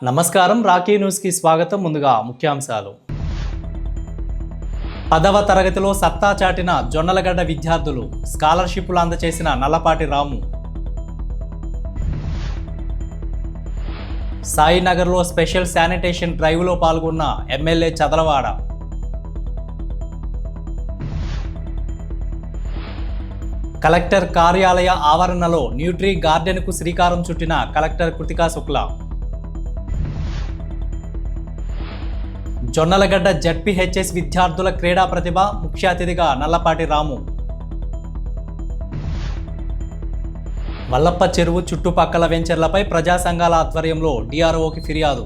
నమస్కారం, రాకీ న్యూస్కి స్వాగతం. ముందుగా ముఖ్యాంశాలు. 10వ తరగతిలో సత్తా చాటిన జొన్నలగడ్డ విద్యార్థులు, స్కాలర్షిప్లు అందజేసిన నల్లపాటి రాము. సాయినగర్లో స్పెషల్ శానిటేషన్ డ్రైవ్లో పాల్గొన్న ఎమ్మెల్యే చదలవాడ. కలెక్టర్ కార్యాలయ ఆవరణలో న్యూట్రీ గార్డెన్కు శ్రీకారం చుట్టిన కలెక్టర్ కృతికా శుక్లా. జొన్నలగడ్డ జడ్పీహెచ్ఎస్ విద్యార్థుల క్రీడా ప్రతిభ, ముఖ్య అతిథిగా నల్లపాటి రాము. వల్లప్ప చెరువు చుట్టుపక్కల వెంచర్లపై ప్రజా సంఘాల ఆధ్వర్యంలో డిఆర్ఓకి ఫిర్యాదు.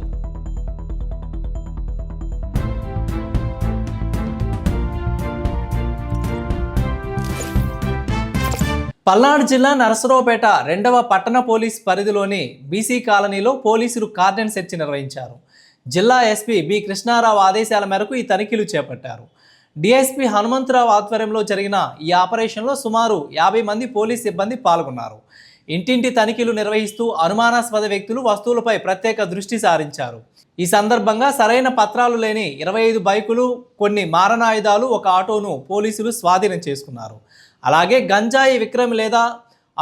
పల్నాడు జిల్లా నరసరావుపేట 2వ పట్టణ పోలీస్ పరిధిలోని బీసీ కాలనీలో పోలీసులు కార్డన్ సెర్చ్ నిర్వహించారు. జిల్లా ఎస్పీ బి కృష్ణారావు ఆదేశాల మేరకు ఈ తనిఖీలు చేపట్టారు. డిఎస్పీ హనుమంతరావు ఆధ్వర్యంలో జరిగిన ఈ ఆపరేషన్లో సుమారు 50 మంది పోలీస్ సిబ్బంది పాల్గొన్నారు. ఇంటింటి తనిఖీలు నిర్వహిస్తూ అనుమానాస్పద వ్యక్తులు, వస్తువులపై ప్రత్యేక దృష్టి సారించారు. ఈ సందర్భంగా సరైన పత్రాలు లేని 25 బైకులు, కొన్ని మారణాయుధాలు, ఒక ఆటోను పోలీసులు స్వాధీనం చేసుకున్నారు. అలాగే గంజాయి విక్రయం లేదా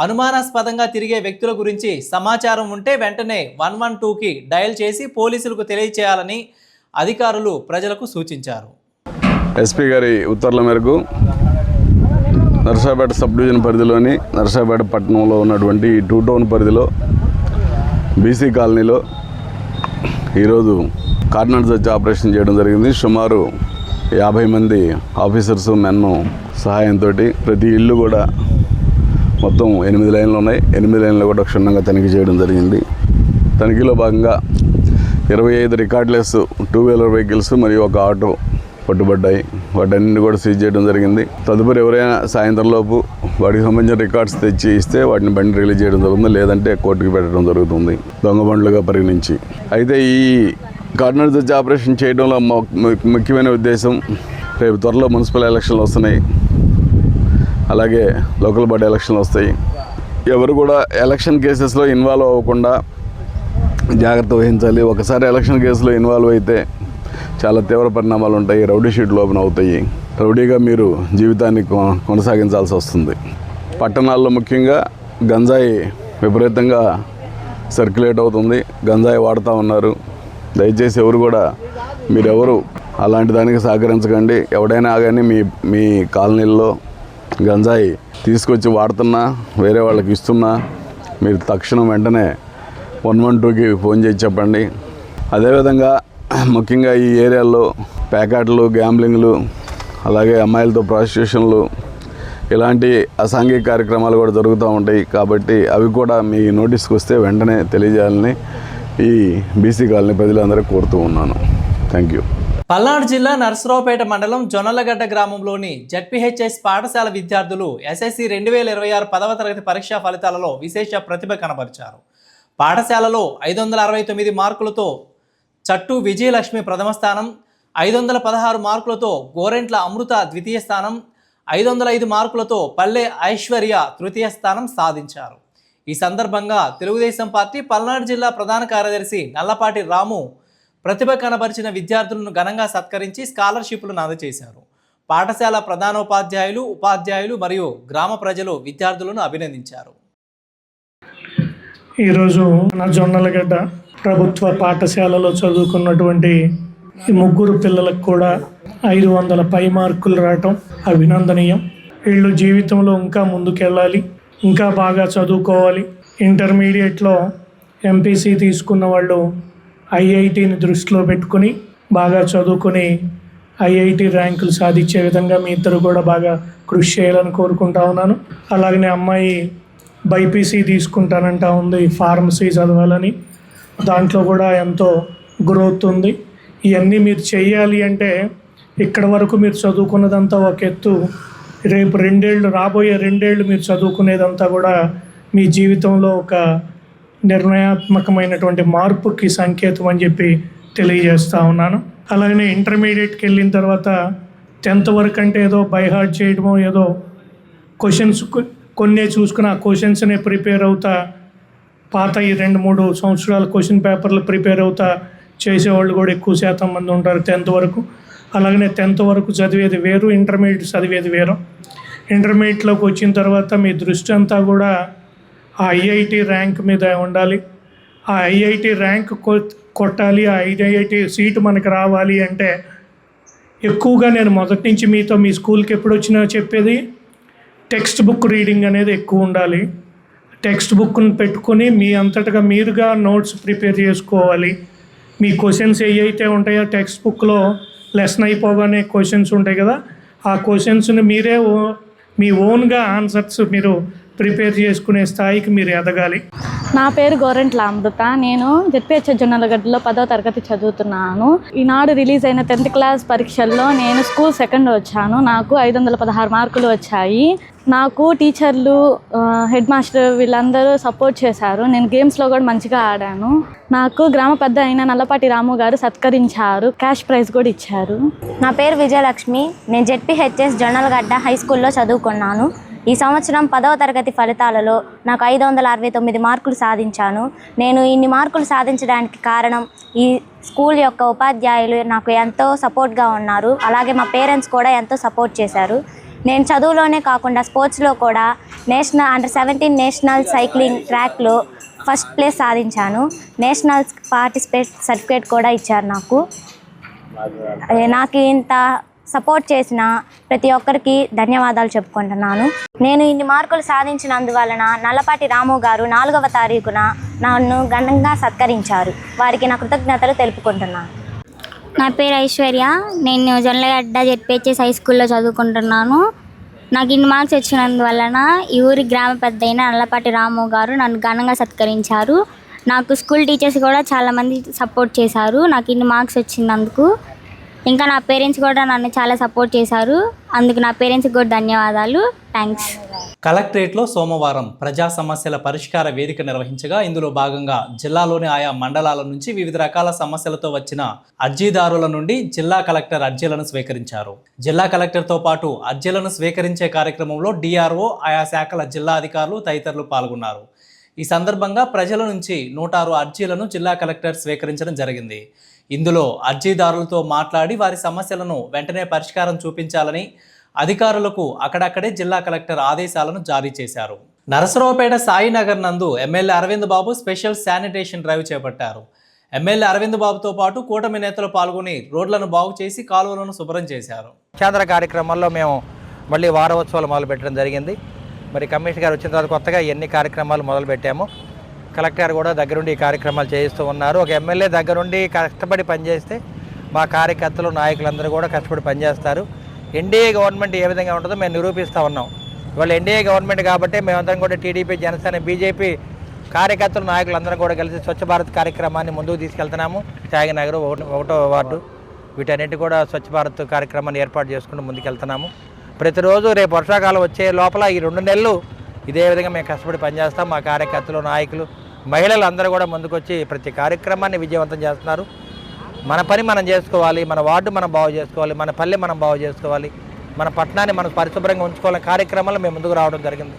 అనుమానాస్పదంగా తిరిగే వ్యక్తుల గురించి సమాచారం ఉంటే వెంటనే 112కి డయల్ చేసి పోలీసులకు తెలియచేయాలని అధికారులు ప్రజలకు సూచించారు. ఎస్పీ గారి ఉత్తర్వుల మేరకు నరసరావుపేట సబ్ డివిజన్ పరిధిలోని నరసరావుపేట పట్టణంలో ఉన్నటువంటి 2 టౌన్ పరిధిలో బీసీ కాలనీలో ఈరోజు కార్డన్ సెర్చ్ ఆపరేషన్ చేయడం జరిగింది. సుమారు 50 మంది ఆఫీసర్స్, మెన్ను సహాయంతో ప్రతి ఇల్లు కూడా మొత్తం 8 లైన్లు ఉన్నాయి. 8 లైన్లు కూడా క్షుణ్ణంగా తనిఖీ చేయడం జరిగింది. తనిఖీలో భాగంగా 25 రికార్డ్లెస్ 2 వీలర్ వెహికల్స్ మరియు ఒక ఆటో పట్టుబడ్డాయి. వాటన్నింటినీ కూడా సీజ్ చేయడం జరిగింది. తదుపరి ఎవరైనా సాయంత్రంలోపు వాటికి సంబంధించిన రికార్డ్స్ తెచ్చి ఇస్తే వాటిని బండి రిలీజ్ చేయడం జరుగుతుంది, లేదంటే కోర్టుకి పెట్టడం జరుగుతుంది దొంగ బండ్లుగా పరిగణించి. అయితే ఈ కార్డన్ సెర్చ్ ఆపరేషన్ చేయడంలో ముఖ్యమైన ఉద్దేశం, రేపు త్వరలో మున్సిపల్ ఎలక్షన్లు వస్తున్నాయి, అలాగే లోకల్ బాడీ ఎలక్షన్లు వస్తాయి. ఎవరు కూడా ఎలక్షన్ కేసెస్లో ఇన్వాల్వ్ అవ్వకుండా జాగ్రత్త వహించాలి. ఒకసారి ఎలక్షన్ కేసులో ఇన్వాల్వ్ అయితే చాలా తీవ్ర పరిణామాలు ఉంటాయి. రౌడీ షీట్లు ఓపెన్ అవుతాయి. రౌడీగా మీరు జీవితాన్ని కొనసాగించాల్సి వస్తుంది. పట్టణాల్లో ముఖ్యంగా గంజాయి విపరీతంగా సర్క్యులేట్ అవుతుంది. గంజాయి వాడుతూ ఉన్నారు. దయచేసి ఎవరు కూడా మీరెవరు అలాంటి దానికి సహకరించకండి. ఎవడైనా కానీ మీ కాలనీల్లో గంజాయి తీసుకొచ్చి వాడుతున్నా, వేరే వాళ్ళకి ఇస్తున్నా, మీరు తక్షణం వెంటనే 112కి ఫోన్ చేసి చెప్పండి. అదేవిధంగా ముఖ్యంగా ఈ ఏరియాల్లో ప్యాకెట్లు, గ్యాంబ్లింగ్లు, అలాగే అమ్మాయిలతో ప్రాస్టిట్యూషన్లు, ఇలాంటి అసాంఘిక కార్యక్రమాలు కూడా జరుగుతూ ఉంటాయి. కాబట్టి అవి కూడా మీ నోటీస్కి వస్తే వెంటనే తెలియజేయాలని ఈ బీసీ కాలనీ ప్రజలందరూ కోరుతూ ఉన్నాను. Thank you. పల్నాడు జిల్లా నరసరావుపేట మండలం జొన్నలగడ్డ గ్రామంలోని జడ్పీహెచ్ఎస్ పాఠశాల విద్యార్థులు ఎస్ఎస్సి 2026 10వ తరగతి పరీక్షా ఫలితాలలో విశేష ప్రతిభ కనబరిచారు. పాఠశాలలో 569 మార్కులతో చట్టు విజయలక్ష్మి ప్రథమ స్థానం, 516 మార్కులతో గోరెంట్ల అమృత ద్వితీయ స్థానం, 505 మార్కులతో పల్లె ఐశ్వర్య తృతీయ స్థానం సాధించారు. ఈ సందర్భంగా తెలుగుదేశం పార్టీ పల్నాడు జిల్లా ప్రధాన కార్యదర్శి నల్లపాటి రాము ప్రతిభ కనబరిచిన విద్యార్థులను ఘనంగా సత్కరించి స్కాలర్షిప్లను అందజేశారు. పాఠశాల ప్రధానోపాధ్యాయులు, ఉపాధ్యాయులు మరియు గ్రామ ప్రజలు విద్యార్థులను అభినందించారు. ఈరోజు మన జొన్నలగడ్డ ప్రభుత్వ పాఠశాలలో చదువుకున్నటువంటి ఈ 3 పిల్లలకు కూడా 500 పై మార్కులు రావటం అభినందనీయం. వీళ్ళు జీవితంలో ఇంకా ముందుకెళ్ళాలి, ఇంకా బాగా చదువుకోవాలి. ఇంటర్మీడియట్లో ఎంపీసీ తీసుకున్న వాళ్ళు ఐఐటిని దృష్టిలో పెట్టుకుని బాగా చదువుకుని ఐఐటి ర్యాంకులు సాధించే విధంగా మీ ఇద్దరు కూడా బాగా కృషి చేయాలని కోరుకుంటా ఉన్నాను. అలాగనే అమ్మాయి బైపీసీ తీసుకుంటానంటా ఉంది, ఫార్మసీ చదవాలని. దాంట్లో కూడా ఎంతో గ్రోత్ ఉంది. ఇవన్నీ మీరు చేయాలి అంటే ఇక్కడ వరకు మీరు చదువుకున్నదంతా ఒక ఎత్తు, రేపు రాబోయే 2 ఏళ్ళు మీరు చదువుకునేదంతా కూడా మీ జీవితంలో ఒక నిర్ణయాత్మకమైనటువంటి మార్పుకి సంకేతం అని చెప్పి తెలియజేస్తూ ఉన్నాను. అలాగనే ఇంటర్మీడియట్కి వెళ్ళిన తర్వాత 10th వరకు అంటే ఏదో బైహార్ట్ చేయడమో, ఏదో క్వశ్చన్స్ కొన్నే చూసుకుని ఆ క్వశ్చన్స్నే ప్రిపేర్ అవుతా పాత ఈ 2-3 సంవత్సరాల క్వశ్చన్ పేపర్లు ప్రిపేర్ అవుతా చేసేవాళ్ళు కూడా ఎక్కువ శాతం మంది ఉంటారు 10th వరకు. అలాగనే 10th వరకు చదివేది వేరు, ఇంటర్మీడియట్ చదివేది వేరు. ఇంటర్మీడియట్లోకి వచ్చిన తర్వాత మీ దృష్టి అంతా కూడా ఆ ఐఐటి ర్యాంక్ మీద ఉండాలి. ఆ ఐఐటి ర్యాంక్ కొట్టాలి, ఆ ఐఐటి సీటు మనకు రావాలి అంటే ఎక్కువగా నేను మొదటి నుంచి మీతో మీ స్కూల్కి ఎప్పుడు వచ్చినా చెప్పేది టెక్స్ట్ బుక్ రీడింగ్ అనేది ఎక్కువ ఉండాలి. టెక్స్ట్ బుక్ని పెట్టుకొని మీ అంతటగా మీరుగా నోట్స్ ప్రిపేర్ చేసుకోవాలి. మీ క్వశ్చన్స్ ఏవైతే ఉంటాయో టెక్స్ట్ బుక్లో లెసన్ అయిపోగానే క్వశ్చన్స్ ఉంటాయి కదా, ఆ క్వశ్చన్స్ని మీరే మీ ఓన్గా ఆన్సర్స్ మీరు ప్రిపేర్ చేసుకునే స్థాయికి మీరు ఎదగాలి. నా పేరు గోరంట్ల అమృత. నేను జెడ్పీహెచ్ఎస్ జొన్నలగడ్డలో 10వ తరగతి చదువుతున్నాను. ఈనాడు రిలీజ్ అయిన 10th క్లాస్ పరీక్షల్లో నేను స్కూల్ సెకండ్ వచ్చాను. నాకు 516 మార్కులు వచ్చాయి. నాకు టీచర్లు, హెడ్ మాస్టర్ వీళ్ళందరూ సపోర్ట్ చేశారు. నేను గేమ్స్లో కూడా మంచిగా ఆడాను. నాకు గ్రామ పెద్ద అయిన నల్లపాటి రాము గారు సత్కరించారు, క్యాష్ ప్రైజ్ కూడా ఇచ్చారు. నా పేరు విజయలక్ష్మి. నేను జెడ్పీహెచ్ఎస్ జొన్నలగడ్డ హై స్కూల్లో చదువుకున్నాను. ఈ సంవత్సరం 10వ తరగతి ఫలితాలలో నాకు 569 మార్కులు సాధించాను. నేను ఇన్ని మార్కులు సాధించడానికి కారణం ఈ స్కూల్ యొక్క ఉపాధ్యాయులు నాకు ఎంతో సపోర్ట్గా ఉన్నారు. అలాగే మా పేరెంట్స్ కూడా ఎంతో సపోర్ట్ చేశారు. నేను చదువులోనే కాకుండా స్పోర్ట్స్లో కూడా అండర్-17 నేషనల్ సైక్లింగ్ ట్రాక్లో ఫస్ట్ ప్లేస్ సాధించాను. నేషనల్ పార్టిసిపేట్ సర్టిఫికేట్ కూడా ఇచ్చారు నాకు ఇంత సపోర్ట్ చేసిన ప్రతి ఒక్కరికి ధన్యవాదాలు చెప్పుకుంటున్నాను. నేను ఇన్ని మార్కులు సాధించినందువలన నల్లపాటి రాము గారు 4వ తారీఖున నన్ను ఘనంగా సత్కరించారు. వారికి నా కృతజ్ఞతలు తెలుపుకుంటున్నాను. నా పేరు ఐశ్వర్య. నేను జొన్నలగడ్డ జెడ్పీహెచ్ఎస్ హై స్కూల్లో చదువుకుంటున్నాను. నాకు ఇన్ని మార్క్స్ వచ్చినందువలన ఈ ఊరి గ్రామ పెద్ద అయిన నల్లపాటి రాము గారు నన్ను ఘనంగా సత్కరించారు. నాకు స్కూల్ టీచర్స్ కూడా చాలామంది సపోర్ట్ చేశారు నాకు ఇన్ని మార్క్స్ వచ్చినందుకు. ఇంకా నా పేరెంట్స్ కూడా నన్ను చాలా సపోర్ట్ చేశారు. అందుకు నా పేరెంట్స్కి కూడా ధన్యవాదాలు. థ్యాంక్స్. కలెక్టరేట్లో సోమవారం ప్రజా సమస్యల పరిష్కార వేదిక నిర్వహించగా ఇందులో భాగంగా జిల్లాలోని ఆయా మండలాల నుంచి వివిధ రకాల సమస్యలతో వచ్చిన అర్జీదారుల నుండి జిల్లా కలెక్టర్ అర్జీలను స్వీకరించారు. జిల్లా కలెక్టర్తో పాటు అర్జీలను స్వీకరించే కార్యక్రమంలో డిఆర్ఓ, ఆయా శాఖల జిల్లా అధికారులు తదితరులు పాల్గొన్నారు. ఈ సందర్భంగా ప్రజల నుంచి 106 అర్జీలను జిల్లా కలెక్టర్ స్వీకరించడం జరిగింది. ఇందులో అర్జీదారులతో మాట్లాడి వారి సమస్యలను వెంటనే పరిష్కారం చూపించాలని అధికారులకు అక్కడక్కడే జిల్లా కలెక్టర్ ఆదేశాలను జారీ చేశారు. నరసరావుపేట సాయినగర్ నందు ఎమ్మెల్యే అరవింద్ బాబు స్పెషల్ శానిటేషన్ డ్రైవ్ చేపట్టారు. ఎమ్మెల్యే అరవింద్ బాబుతో పాటు కూటమి నేతలు పాల్గొని రోడ్లను బాగు చేసి కాలువలను శుభ్రం చేశారు. కేంద్ర కార్యక్రమాల్లో మేము మళ్ళీ వారోత్సవాలు మొదలుపెట్టడం జరిగింది. మరి కమిషనర్ గారు వచ్చిన తర్వాత కొత్తగా ఎన్ని కార్యక్రమాలు మొదలుపెట్టాము. కలెక్టర్ కూడా దగ్గరుండి ఈ కార్యక్రమాలు చేయిస్తూ ఉన్నారు. ఒక ఎమ్మెల్యే దగ్గరుండి కష్టపడి పనిచేస్తే మా కార్యకర్తలు, నాయకులందరూ కూడా కష్టపడి పనిచేస్తారు. ఎన్డీఏ గవర్నమెంట్ ఏ విధంగా ఉంటుందో మేము నిరూపిస్తూ ఉన్నాం. ఇవాళ ఎన్డీఏ గవర్నమెంట్ కాబట్టి మేమందరం కూడా టీడీపీ, జనసేన, బీజేపీ కార్యకర్తలు, నాయకులందరం కూడా కలిసి స్వచ్ఛ భారత్ కార్యక్రమాన్ని ముందుకు తీసుకెళ్తున్నాము. త్యాగనగర్ 1వ వార్డు వీటన్నిటి కూడా స్వచ్ఛ భారత్ కార్యక్రమాన్ని ఏర్పాటు చేసుకుంటూ ముందుకెళ్తున్నాము. ప్రతిరోజు రేపు వర్షాకాలం వచ్చే లోపల ఈ 2 నెలలు ఇదే విధంగా మేము కష్టపడి పనిచేస్తాం. మా కార్యకర్తలు, నాయకులు, మహిళలు అందరూ కూడా ముందుకొచ్చి ప్రతి కార్యక్రమాన్ని విజయవంతం చేస్తున్నారు. మన పని మనం చేసుకోవాలి, మన వార్డు మనం బాగు చేసుకోవాలి, మన పల్లె మనం బాగు చేసుకోవాలి, మన పట్టణాన్ని మనం పరిశుభ్రంగా ఉంచుకోవాలని కార్యక్రమాల్లో మేము ముందుకు రావడం జరిగింది.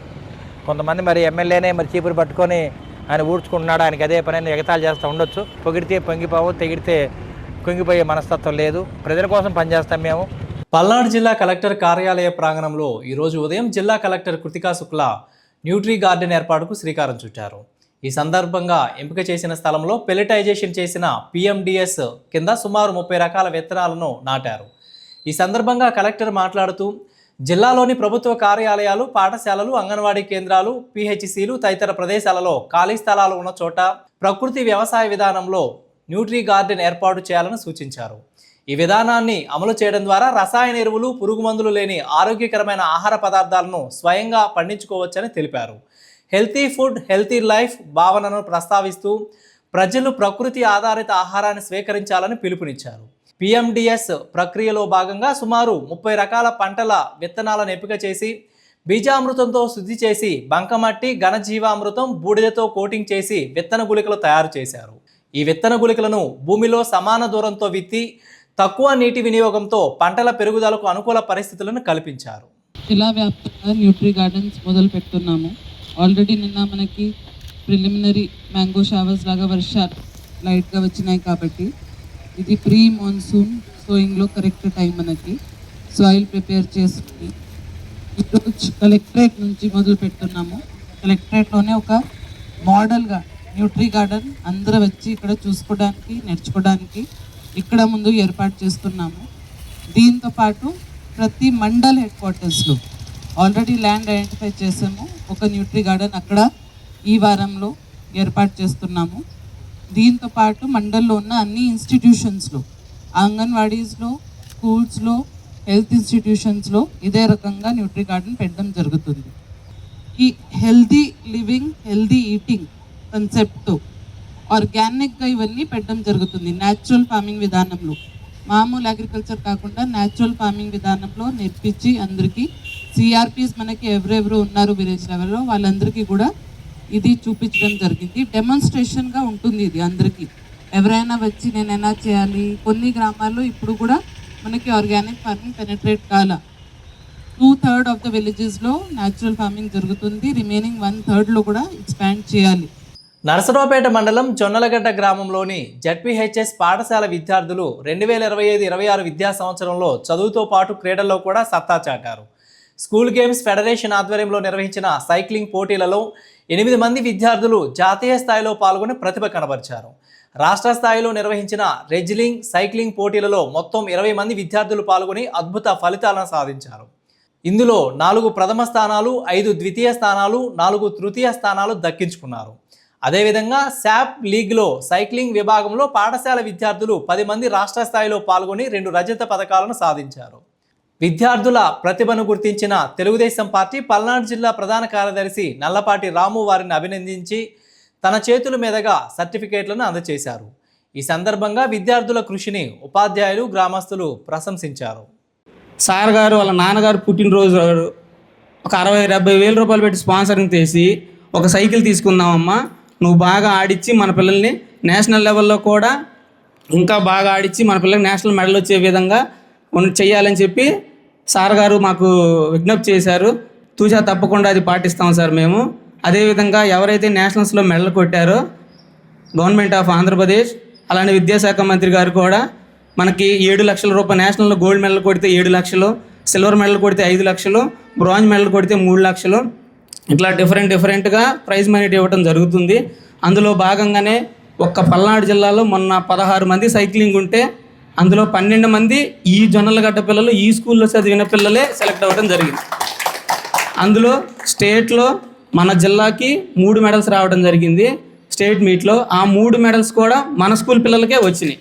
కొంతమంది మరి ఎమ్మెల్యేనే మరి చీపురు పట్టుకొని ఆయన ఊడ్చుకుంటున్నాడు, ఆయనకి అదే పని ఎగతాళి చేస్తూ ఉండొచ్చు. పొగిడితే పొంగిపోవు, తెగిడితే కుంగిపోయే మనస్తత్వం లేదు. ప్రజల కోసం పనిచేస్తాం మేము. పల్నాడు జిల్లా కలెక్టర్ కార్యాలయ ప్రాంగణంలో ఈరోజు ఉదయం జిల్లా collector Kritika Shukla nutri garden ఏర్పాటుకు శ్రీకారం చుట్టారు. ఈ సందర్భంగా ఎంపిక చేసిన స్థలంలో పెల్లెటైజేషన్ చేసిన PMDS కింద సుమారు 30 రకాల విత్తనాలను నాటారు. ఈ సందర్భంగా కలెక్టర్ మాట్లాడుతూ జిల్లాలోని ప్రభుత్వ కార్యాలయాలు, పాఠశాలలు, అంగన్వాడీ కేంద్రాలు, PHCలు తదితర ప్రదేశాలలో ఖాళీ స్థలాలు ఉన్న చోట ప్రకృతి వ్యవసాయ విధానంలో న్యూట్రీ గార్డెన్ ఏర్పాటు చేయాలని సూచించారు. ఈ విధానాన్ని అమలు చేయడం ద్వారా రసాయన ఎరువులు, పురుగు మందులు లేని ఆరోగ్యకరమైన ఆహార పదార్థాలను స్వయంగా పండించుకోవచ్చని తెలిపారు. హెల్తీ ఫుడ్, హెల్తీ లైఫ్ భావనను ప్రస్తావిస్తూ ప్రజలు ప్రకృతి ఆధారిత ఆహారాన్ని స్వీకరించాలని పిలుపునిచ్చారు. PMDS ప్రక్రియలో భాగంగా సుమారు 30 రకాల పంటల విత్తనాలను ఎంపిక చేసి బీజామృతంతో శుద్ధి చేసి బంకమట్టి, ఘనజీవామృతం, బూడిదతో కోటింగ్ చేసి విత్తన గుళికలు తయారు చేశారు. ఈ విత్తన గుళికలను భూమిలో సమాన దూరంతో విత్తి తక్కువ నీటి వినియోగంతో పంటల పెరుగుదలకు అనుకూల పరిస్థితులను కల్పించారు. జిల్లా వ్యాప్తంగా న్యూట్రీ గార్డెన్స్ మొదలు పెడుతున్నాము. ఆల్రెడీ నిన్న మనకి ప్రిలిమినరీ మ్యాంగో షవర్స్ లాగా వర్షాలు లైట్గా వచ్చినాయి కాబట్టి ఇది ప్రీ మాన్సూన్ సోయింగ్లో కరెక్ట్ టైం మనకి. సాయిల్ ప్రిపేర్ చేసుకుని ఈరోజు కలెక్టరేట్ నుంచి మొదలు పెడుతున్నాము. కలెక్టరేట్లోనే ఒక మోడల్గా న్యూట్రీ గార్డెన్ అందరూ వచ్చి ఇక్కడ చూసుకోవడానికి నేర్చుకోవడానికి ఇక్కడ ముందు ఏర్పాటు చేస్తున్నాము. దీంతోపాటు ప్రతి మండల్ హెడ్ క్వార్టర్స్లో ఆల్రెడీ ల్యాండ్ ఐడెంటిఫై చేసాము. ఒక న్యూట్రీ గార్డెన్ అక్కడ ఈ వారంలో ఏర్పాటు చేస్తున్నాము. దీంతోపాటు మండల్లో ఉన్న అన్ని ఇన్స్టిట్యూషన్స్లో, అంగన్వాడీస్లో, స్కూల్స్లో, హెల్త్ ఇన్స్టిట్యూషన్స్లో ఇదే రకంగా న్యూట్రీ గార్డెన్ పెట్టడం జరుగుతుంది. ఈ హెల్దీ లివింగ్, హెల్దీ ఈటింగ్ కాన్సెప్ట్తో ఆర్గానిక్గా ఇవన్నీ పెట్టడం జరుగుతుంది. న్యాచురల్ ఫార్మింగ్ విధానంలో, మామూలు అగ్రికల్చర్ కాకుండా న్యాచురల్ ఫార్మింగ్ విధానంలో నేర్పించి అందరికీ సిఆర్పీస్ మనకి ఎవరెవరు ఉన్నారు విలేజ్ లెవెల్లో వాళ్ళందరికీ కూడా ఇది చూపించడం జరిగింది. డెమాన్స్ట్రేషన్గా ఉంటుంది ఇది అందరికీ. ఎవరైనా వచ్చి నేను ఎలా చేయాలి, కొన్ని గ్రామాల్లో ఇప్పుడు కూడా మనకి ఆర్గానిక్ ఫార్మింగ్ పెనట్రేట్ కాల. 2/3 ఆఫ్ ద విలేజెస్లో న్యాచురల్ ఫార్మింగ్ జరుగుతుంది. రిమైనింగ్ 1/3లో కూడా ఎక్స్పాండ్ చేయాలి. నరసరావుపేట మండలం జొన్నలగడ్డ గ్రామంలోని జడ్పీహెచ్ఎస్ పాఠశాల విద్యార్థులు 2025-26 విద్యా సంవత్సరంలో చదువుతో పాటు క్రీడల్లో కూడా సత్తా చాటారు. స్కూల్ గేమ్స్ ఫెడరేషన్ ఆధ్వర్యంలో నిర్వహించిన సైక్లింగ్ పోటీలలో 8 మంది విద్యార్థులు జాతీయ స్థాయిలో పాల్గొని ప్రతిభ కనబరిచారు. రాష్ట్ర స్థాయిలో నిర్వహించిన రెజ్లింగ్, సైక్లింగ్ పోటీలలో మొత్తం 20 మంది విద్యార్థులు పాల్గొని అద్భుత ఫలితాలను సాధించారు. ఇందులో 4 ప్రథమ స్థానాలు, 5 ద్వితీయ స్థానాలు, 4 తృతీయ స్థానాలు దక్కించుకున్నారు. అదేవిధంగా శాప్ లీగ్లో సైక్లింగ్ విభాగంలో పాఠశాల విద్యార్థులు 10 మంది రాష్ట్ర స్థాయిలో పాల్గొని 2 రజత పథకాలను సాధించారు. విద్యార్థుల ప్రతిభను గుర్తించిన తెలుగుదేశం పార్టీ పల్నాడు జిల్లా ప్రధాన కార్యదర్శి నల్లపాటి రాము వారిని అభినందించి తన చేతుల మీదుగా సర్టిఫికేట్లను అందజేశారు. ఈ సందర్భంగా విద్యార్థుల కృషిని ఉపాధ్యాయులు, గ్రామస్తులు ప్రశంసించారు. సార్ గారు వాళ్ళ నాన్నగారు పుట్టినరోజు ఒక 60-70 వేల రూపాయలు పెట్టి స్పాన్సరింగ్ చేసి ఒక సైకిల్ తీసుకుందామమ్మా, నువ్వు బాగా ఆడిచ్చి మన పిల్లల్ని నేషనల్ లెవెల్లో కూడా ఇంకా బాగా ఆడిచ్చి మన పిల్లలకి నేషనల్ మెడల్ వచ్చే విధంగా చెయ్యాలని చెప్పి సార్ గారు మాకు విజ్ఞప్తి చేశారు. తూచా తప్పకుండా అది పాటిస్తాం సార్ మేము. అదేవిధంగా ఎవరైతే నేషనల్స్లో మెడల్ కొట్టారో గవర్నమెంట్ ఆఫ్ ఆంధ్రప్రదేశ్, అలానే విద్యాశాఖ మంత్రి గారు కూడా మనకి 7 లక్షల రూపాయలు, నేషనల్లో గోల్డ్ మెడల్ కొడితే 7 లక్షలు, సిల్వర్ మెడల్ కొడితే 5 లక్షలు, బ్రాంజ్ మెడల్ కొడితే 3 లక్షలు, ఇట్లా డిఫరెంట్గా ప్రైజ్ మనీ ఇవ్వడం జరుగుతుంది. అందులో భాగంగానే ఒక్క పల్నాడు జిల్లాలో మొన్న 16 మంది సైక్లింగ్ ఉంటే అందులో 12 మంది ఈ జొన్నలగడ్డ పిల్లలు, ఈ స్కూల్లో చదివిన పిల్లలే సెలెక్ట్ అవ్వడం జరిగింది. అందులో స్టేట్లో మన జిల్లాకి 3 మెడల్స్ రావడం జరిగింది స్టేట్ మీట్లో. ఆ 3 మెడల్స్ కూడా మన స్కూల్ పిల్లలకే వచ్చినాయి.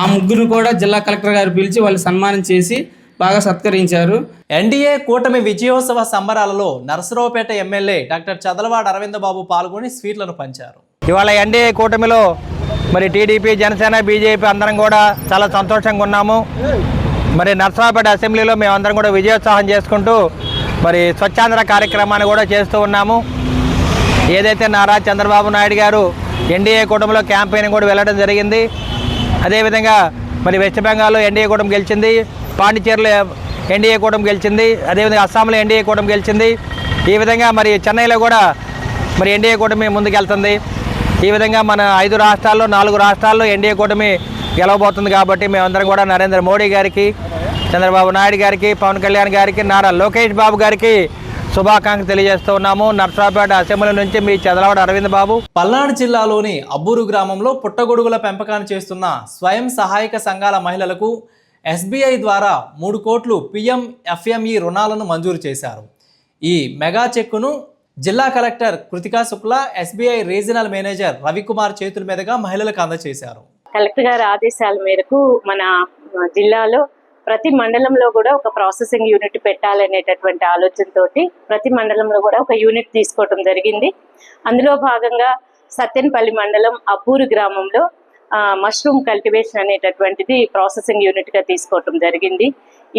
ఆ ముగ్గురు కూడా జిల్లా కలెక్టర్ గారు పిలిచి వాళ్ళు సన్మానం చేసి బాగా సత్కరించారు. ఎన్డీఏ కూటమి విజయోత్సవ సంబరాలలో నరసరావుపేట ఎమ్మెల్యే డాక్టర్ చదలవాడ అరవిందబాబు పాల్గొని స్వీట్లను పంచారు. ఇవాళ ఎన్డీఏ కూటమిలో మరి టీడీపీ, జనసేన, బీజేపీ అందరం కూడా చాలా సంతోషంగా ఉన్నాము. మరి నరసరావుపేట అసెంబ్లీలో మేమందరం కూడా విజయోత్సాహం చేసుకుంటూ మరి స్వచ్ఛాంధ్ర కార్యక్రమాన్ని కూడా చేస్తూ ఉన్నాము. ఏదైతే నారా చంద్రబాబు నాయుడు గారు ఎన్డీఏ కూటమిలో క్యాంపెయిన్ కూడా వెళ్ళడం జరిగింది. అదేవిధంగా మరి వెస్ట్ బెంగాల్లో ఎన్డీఏ కూటమి గెలిచింది, పాండిచేరిలో ఎన్డీఏ కూటమి గెలిచింది, అదేవిధంగా అస్సాంలో ఎన్డీఏ కూటమి గెలిచింది. ఈ విధంగా మరి చెన్నైలో కూడా మరి ఎన్డీఏ కూటమి ముందుకెళ్తుంది. ఈ విధంగా మన 5 రాష్ట్రాల్లో 4 రాష్ట్రాల్లో ఎన్డీఏ కూటమి గెలవబోతుంది. కాబట్టి మేమందరం కూడా నరేంద్ర మోడీ గారికి, చంద్రబాబు నాయుడు గారికి, పవన్ కళ్యాణ్ గారికి, నారా లోకేష్ బాబు గారికి శుభాకాంక్షలు తెలియజేస్తూ ఉన్నాము. నరసరావుపేట అసెంబ్లీ నుంచి మీ చదలవాడ అరవింద్ బాబు. పల్నాడు జిల్లాలోని అబ్బూరు గ్రామంలో పుట్టగొడుగుల పెంపకాన్ని చేస్తున్న స్వయం సహాయక సంఘాల మహిళలకు ఎస్బీఐ ద్వారా 3 కోట్లు PMFME రుణాలను మంజూరు చేశారు. ఈ మెగా చెక్కును జిల్లా collector Kritika Shukla, SBI regional manager Ravikumar చేతుల మీదుగా మహిళలకు అందజేశారు. కలెక్టర్ గారి ఆదేశాల మేరకు మన జిల్లాలో ప్రతి మండలంలో కూడా ఒక ప్రాసెసింగ్ యూనిట్ పెట్టాలనేటటువంటి ఆలోచనతోటి ప్రతి మండలంలో కూడా ఒక యూనిట్ తీసుకోవటం జరిగింది. అందులో భాగంగా సత్తెనపల్లి మండలం అబ్బూరు గ్రామంలో మష్రూమ్ కల్టివేషన్ అనేటటువంటిది ప్రాసెసింగ్ యూనిట్గా తీసుకోవటం జరిగింది.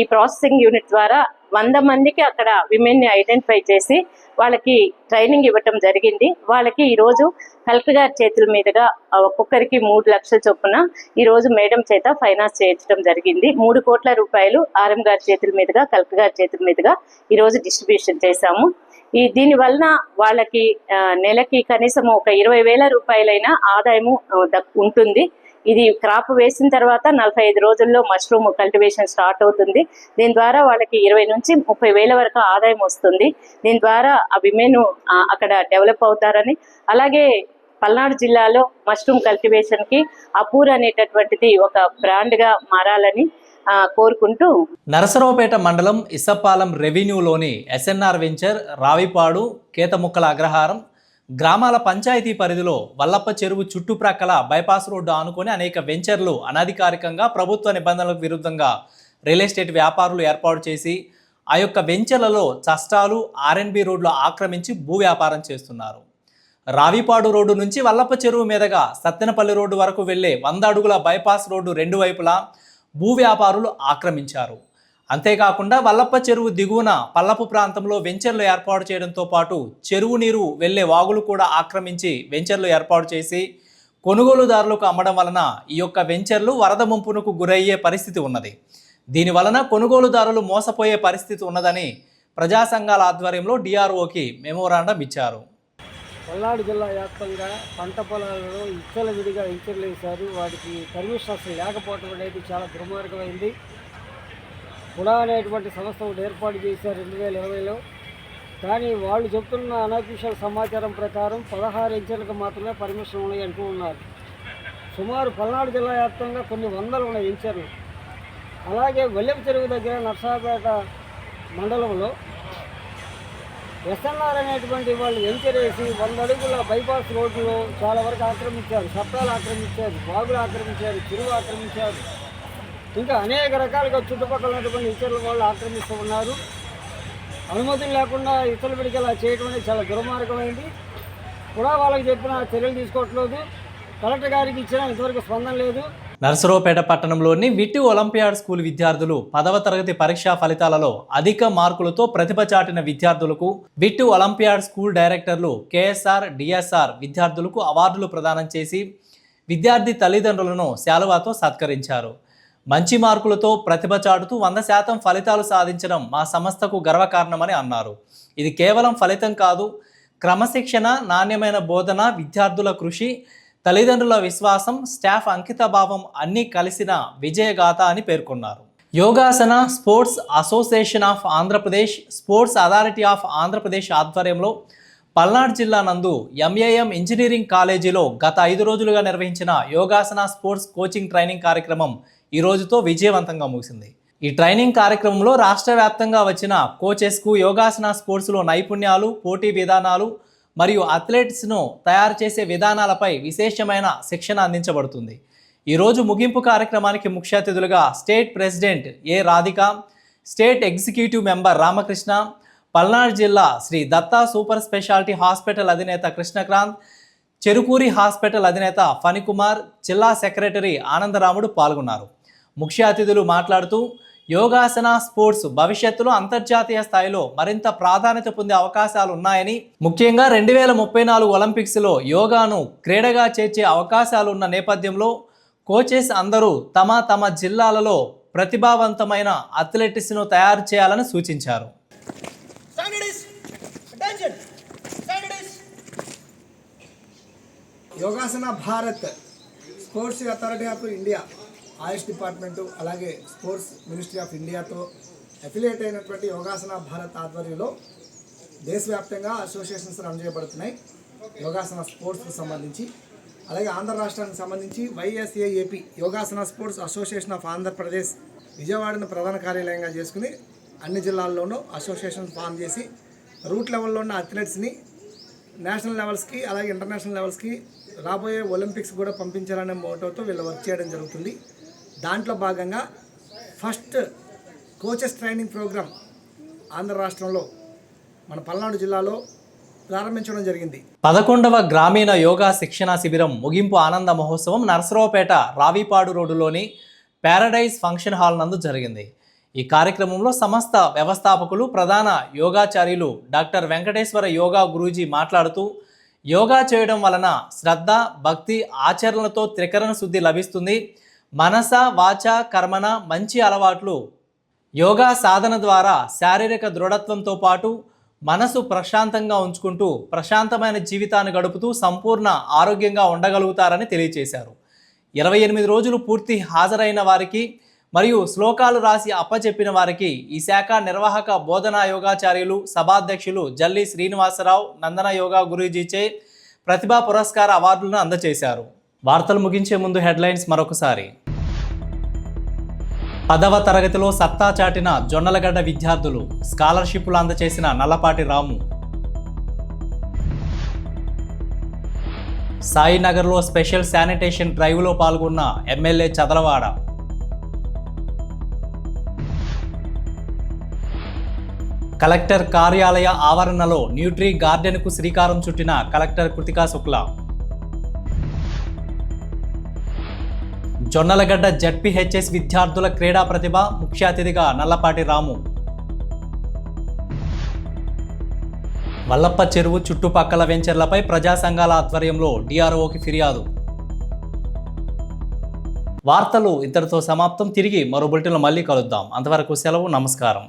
ఈ ప్రాసెసింగ్ యూనిట్ ద్వారా 100 మందికి అక్కడ విమెన్ని ఐడెంటిఫై చేసి వాళ్ళకి ట్రైనింగ్ ఇవ్వటం జరిగింది. వాళ్ళకి ఈరోజు కలెక్టర్ గారి చేతుల మీదుగా ఒక్కొక్కరికి 3 లక్షల చొప్పున ఈరోజు మేడం చేత ఫైనాన్స్ చేయించడం జరిగింది. 3 కోట్ల రూపాయలు RM గారి చేతుల మీదుగా, కలెక్టర్ గారి చేతుల మీదుగా ఈరోజు డిస్ట్రిబ్యూషన్ చేశాము. దీని వలన వాళ్ళకి నెలకి కనీసం ఒక 20,000 రూపాయలైనా ఆదాయము ఉంటుంది. ఇది క్రాప్ వేసిన తర్వాత 45 రోజుల్లో మష్రూమ్ కల్టివేషన్ స్టార్ట్ అవుతుంది. దీని ద్వారా వాళ్ళకి 20 నుంచి 30,000 వరకు ఆదాయం వస్తుంది. దీని ద్వారా ఆ విమెన్ అక్కడ డెవలప్ అవుతారని, అలాగే పల్నాడు జిల్లాలో మష్రూమ్ కల్టివేషన్కి అపూర్ అనేటటువంటిది ఒక బ్రాండ్గా మారాలని కోరుకుంటూ, నరసరావుపేట మండలం ఇసప్పాలెం రెవెన్యూలోని ఎస్ఎన్ఆర్ వెంచర్, రావిపాడు, కేతముక్కల అగ్రహారం గ్రామాల పంచాయతీ పరిధిలో వల్లప్ప చెరువు చుట్టుప్రక్కల బైపాస్ రోడ్డు ఆనుకొని అనేక వెంచర్లు అనధికారికంగా ప్రభుత్వ నిబంధనలకు విరుద్ధంగా రియల్ ఎస్టేట్ వ్యాపారులు ఏర్పాటు చేసి ఆ యొక్క వెంచర్లలో చష్టాలు ఆర్ఎన్బి రోడ్లు ఆక్రమించి భూ వ్యాపారం చేస్తున్నారు. రావిపాడు రోడ్డు నుంచి వల్లప్ప చెరువు మీదుగా సత్తెనపల్లి రోడ్డు వరకు వెళ్లే 100 అడుగుల బైపాస్ రోడ్డు 2 వైపులా భూ వ్యాపారులు ఆక్రమించారు. అంతేకాకుండా వల్లప్ప చెరువు దిగువన పల్లపు ప్రాంతంలో వెంచర్లు ఏర్పాటు చేయడంతో పాటు చెరువు నీరు వెళ్లే వాగులు కూడా ఆక్రమించి వెంచర్లు ఏర్పాటు చేసి కొనుగోలుదారులకు అమ్మడం వలన ఈ యొక్క వెంచర్లు వరద ముంపునకు గురయ్యే పరిస్థితి ఉన్నది. దీని వలన కొనుగోలుదారులు మోసపోయే పరిస్థితి ఉన్నదని ప్రజా సంఘాల ఆధ్వర్యంలో డిఆర్ఓకి మెమోరాండం ఇచ్చారు. పల్నాడు జిల్లా వ్యాప్తంగా పంట పొలాలలో విడిగా వెంచర్లు వేశారు. వాటికి పర్మిషన్ అసలు లేకపోవడం అనేది చాలా దుర్మార్గమైంది. కూడా అనేటువంటి సంస్థ ఒకటి ఏర్పాటు చేశారు 2020లో. కానీ వాళ్ళు చెప్తున్న అనఫీషియల్ సమాచారం ప్రకారం 16 వెంచర్లకు మాత్రమే పర్మిషన్ ఉన్నాయి అంటూ ఉన్నారు. సుమారు పల్నాడు జిల్లా వ్యాప్తంగా కొన్ని వందలు ఉన్నాయి వెంచర్లు. అలాగే వల్లెపు చెరువు దగ్గర నర్సాపేట మండలంలో ఎస్ఎన్ఆర్ అనేటువంటి వాళ్ళు వెంచర్ వేసి 100 అడుగుల బైపాస్ రోడ్డులో చాలా వరకు ఆక్రమించారు. చట్టాలు ఆక్రమించారు, వాగులు ఆక్రమించారు, చెరువు ఆక్రమించారు. ఇంకా అనేక రకాలుగా చుట్టుపక్కల ఉన్నటువంటి ఇతరుల వాళ్ళు ఆక్రమిస్తూ ఉన్నారు. అనుమతులు లేకుండా ఇతరుల విడికి అలా చేయడం అనేది చాలా దుర్మార్గమైంది. కూడా వాళ్ళకి చెప్పిన చర్యలు తీసుకోవట్లేదు. కలెక్టర్ గారికి ఇచ్చినా ఇంతవరకు స్పందన లేదు. నరసరావుపేట పట్టణంలోని విట్టు ఒలింపియాడ్ స్కూల్ విద్యార్థులు 10వ తరగతి పరీక్షా ఫలితాలలో అధిక మార్కులతో ప్రతిభ చాటిన విద్యార్థులకు విట్టు ఒలింపియాడ్ స్కూల్ డైరెక్టర్లు కేఎస్ఆర్, డిఎస్ఆర్ విద్యార్థులకు అవార్డులు ప్రదానం చేసి విద్యార్థి తల్లిదండ్రులను శాలువాతో సత్కరించారు. మంచి మార్కులతో ప్రతిభ చాటుతూ 100% ఫలితాలు సాధించడం మా సంస్థకు గర్వకారణమని అన్నారు. ఇది కేవలం ఫలితం కాదు, క్రమశిక్షణ, నాణ్యమైన బోధన, విద్యార్థుల కృషి, తల్లిదండ్రుల విశ్వాసం, స్టాఫ్ అంకితభావం అన్నీ కలిసిన విజయగాథ అని పేర్కొన్నారు. Yogasana sports association of Andhra Pradesh, sports authority of Andhra Pradesh ఆధ్వర్యంలో పల్నాడు జిల్లా నందు ఎంఏఎం ఇంజనీరింగ్ కాలేజీలో గత 5 రోజులుగా నిర్వహించిన యోగాసన స్పోర్ట్స్ కోచింగ్ ట్రైనింగ్ కార్యక్రమం ఈ రోజుతో విజయవంతంగా ముగిసింది. ఈ ట్రైనింగ్ కార్యక్రమంలో రాష్ట్ర వ్యాప్తంగా వచ్చిన కోచెస్కు యోగాసన స్పోర్ట్స్లో నైపుణ్యాలు, పోటీ విధానాలు మరియు అథ్లెట్స్ను తయారు చేసే విధానాలపై విశేషమైన శిక్షణ అందించబడుతుంది. ఈరోజు ముగింపు కార్యక్రమానికి ముఖ్య అతిథులుగా state president A Radhika, state executive member Ramakrishna, Palnadu జిల్లా Sri Datta super speciality hospital అధినేత కృష్ణక్రాంత్, చెరుకూరి హాస్పిటల్ అధినేత ఫణికుమార్, జిల్లా సెక్రటరీ ఆనందరాముడు పాల్గొన్నారు. ముఖ్య అతిథులు మాట్లాడుతూ యోగాసన స్పోర్ట్స్ భవిష్యత్తులో అంతర్జాతీయ స్థాయిలో మరింత ప్రాధాన్యత పొందే అవకాశాలు ఉన్నాయని, ముఖ్యంగా 2034 ఒలింపిక్స్లో యోగాను క్రీడగా చేర్చే అవకాశాలు ఉన్న నేపథ్యంలో కోచెస్ అందరూ తమ జిల్లాలలో ప్రతిభావంతమైన అథ్లెటిక్స్ను తయారు చేయాలని సూచించారు. Yogasana Bharat, sports authority of India, Ayush department, అలాగే స్పోర్ట్స్ మినిస్ట్రీ ఆఫ్ ఇండియాతో అఫిలియేట్ అయినటువంటి యోగాసన భారత్ ఆధ్వర్యంలో దేశవ్యాప్తంగా అసోసియేషన్స్ రన్ చేయబడుతున్నాయి. యోగాసన స్పోర్ట్స్కి సంబంధించి, అలాగే ఆంధ్ర రాష్ట్రానికి సంబంధించి YSAAP Yogasana sports association of Andhra Pradesh విజయవాడను ప్రధాన కార్యాలయంగా చేసుకుని అన్ని జిల్లాల్లోనూ అసోసియేషన్ ఫామ్ చేసి రూట్ లెవెల్లో ఉన్న అథ్లెట్స్ని నేషనల్ లెవెల్స్కి అలాగే ఇంటర్నేషనల్ లెవెల్స్కి రాబోయే ఒలింపిక్స్ కూడా పంపించాలనే మోటోతో వీళ్ళు వర్క్ చేయడం జరుగుతుంది. దాంట్లో భాగంగా first coaches training program Andhra రాష్ట్రంలో మన పల్నాడు జిల్లాలో ప్రారంభించడం జరిగింది. 11వ గ్రామీణ యోగా శిక్షణా శిబిరం ముగింపు ఆనంద మహోత్సవం నరసరావుపేట రావిపాడు రోడ్డులోని ప్యారడైజ్ ఫంక్షన్ హాల్ నందు జరిగింది. ఈ కార్యక్రమంలో సమస్త వ్యవస్థాపకులు, ప్రధాన యోగాచార్యులు డాక్టర్ వెంకటేశ్వర యోగా గురూజీ మాట్లాడుతూ యోగా చేయడం వలన శ్రద్ధ, భక్తి, ఆచరణలతో త్రికరణ శుద్ధి లభిస్తుంది. మనస, వాచ, కర్మన మంచి అలవాట్లు యోగా సాధన ద్వారా శారీరక దృఢత్వంతో పాటు మనసు ప్రశాంతంగా ఉంచుకుంటూ ప్రశాంతమైన జీవితాన్ని గడుపుతూ సంపూర్ణ ఆరోగ్యంగా ఉండగలుగుతారని తెలియజేశారు. 28 రోజులు పూర్తి హాజరైన వారికి మరియు శ్లోకాలు రాసి అప్పచెప్పిన వారికి ఈ శాఖ నిర్వాహక బోధనా యోగాచార్యులు సభాధ్యక్షులు జల్లి శ్రీనివాసరావు నందన యోగా గురూజీచే ప్రతిభా పురస్కార అవార్డులను అందజేశారు. వార్తలు ముగించే ముందు హెడ్లైన్స్ మరొకసారి. 10వ తరగతిలో సత్తా చాటిన జొన్నలగడ్డ విద్యార్థులు, స్కాలర్షిప్లు అందజేసిన నల్లపాటి రాము. సాయినగర్లో స్పెషల్ శానిటేషన్ డ్రైవ్లో పాల్గొన్న ఎమ్మెల్యే చదలవాడ. కలెక్టర్ కార్యాలయ ఆవరణలో న్యూట్రీ గార్డెన్కు శ్రీకారం చుట్టిన కలెక్టర్ కృతికా శుక్లా. జొన్నలగడ్డ జడ్పీహెచ్ఎస్ విద్యార్థుల క్రీడా ప్రతిభ, ముఖ్య అతిథిగా నల్లపాటి రాము. వల్లప్ప చెరువు చుట్టుపక్కల వెంచర్లపై ప్రజా సంఘాల ఆధ్వర్యంలో డిఆర్ఓకి ఫిర్యాదు. వార్తలు ఇంతటితో సమాప్తం. తిరిగి మరో బులెటిన్లో మళ్ళీ కలుద్దాం. అంతవరకు సెలవు. నమస్కారం.